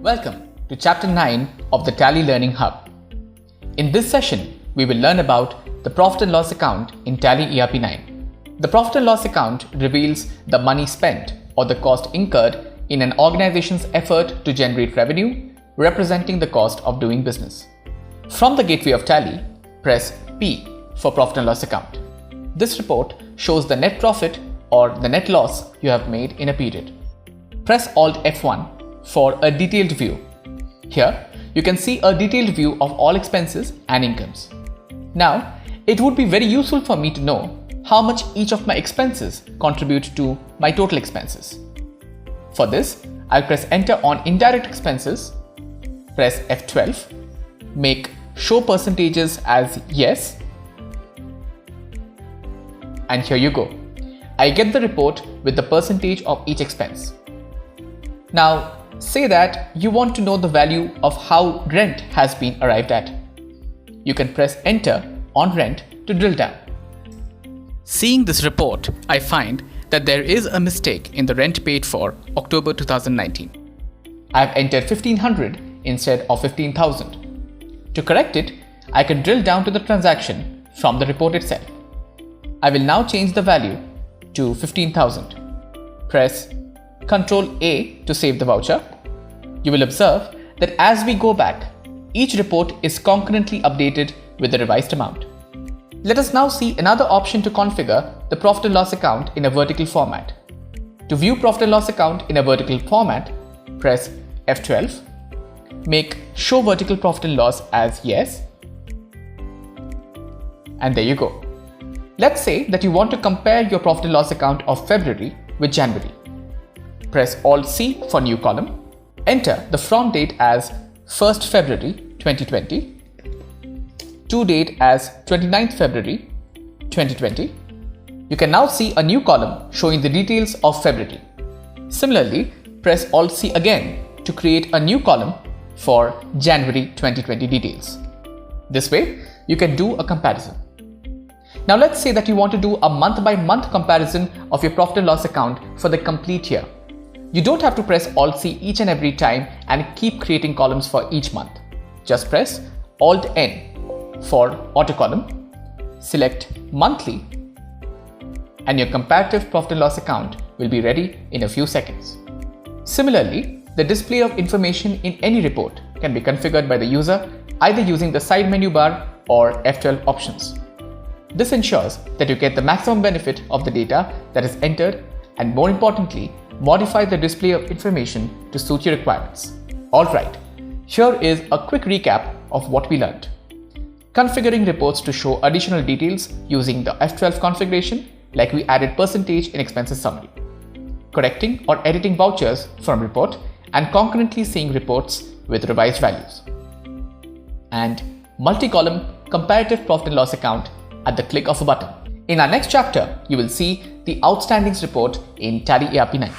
Welcome to Chapter 9 of the Tally Learning Hub. In this session, we will learn about the Profit and Loss account in Tally ERP 9. The Profit and Loss account reveals the money spent or the cost incurred in an organization's effort to generate revenue, representing the cost of doing business. From the gateway of Tally, press P for Profit and Loss account. This report shows the net profit or the net loss you have made in a period. Press Alt F1 for a detailed view. Here, you can see a detailed view of all expenses and incomes. Now, it would be very useful for me to know how much each of my expenses contribute to my total expenses. For this, I'll press Enter on Indirect Expenses, press F12, make Show Percentages as Yes, and here you go. I get the report with the percentage of each expense. Now, say that you want to know the value of how rent has been arrived at. You can press Enter on Rent to drill down. Seeing this report, I find that there is a mistake in the rent paid for October 2019. I have entered 1500 instead of 15,000. To correct it, I can drill down to the transaction from the report itself. I will now change the value to 15,000. Press Ctrl A to save the voucher. You will observe that as we go back, each report is concurrently updated with the revised amount. Let us now see another option to configure the Profit and Loss account in a vertical format. To view Profit and Loss account in a vertical format, press F12, make Show Vertical Profit and Loss as Yes, and there you go. Let's say that you want to compare your Profit and Loss account of February with January. Press Alt C for new column. Enter the from date as 1st February 2020, to date as 29th February 2020. You can now see a new column showing the details of February. Similarly, press Alt C again to create a new column for January 2020 details. This way, you can do a comparison. Now let's say that you want to do a month-by-month comparison of your Profit and Loss account for the complete year. You don't have to press Alt C each and every time and keep creating columns for each month. Just press Alt N for auto column, select monthly, and your comparative Profit and Loss account will be ready in a few seconds. Similarly, the display of information in any report can be configured by the user either using the side menu bar or F12 options. This ensures that you get the maximum benefit of the data that is entered and, more importantly, modify the display of information to suit your requirements. Alright, here is a quick recap of what we learned. Configuring reports to show additional details using the F12 configuration, like we added percentage in expenses summary. Correcting or editing vouchers from report and concurrently seeing reports with revised values. And multi-column comparative Profit and Loss account at the click of a button. In our next chapter, you will see the outstandings report in Tally ERP 9.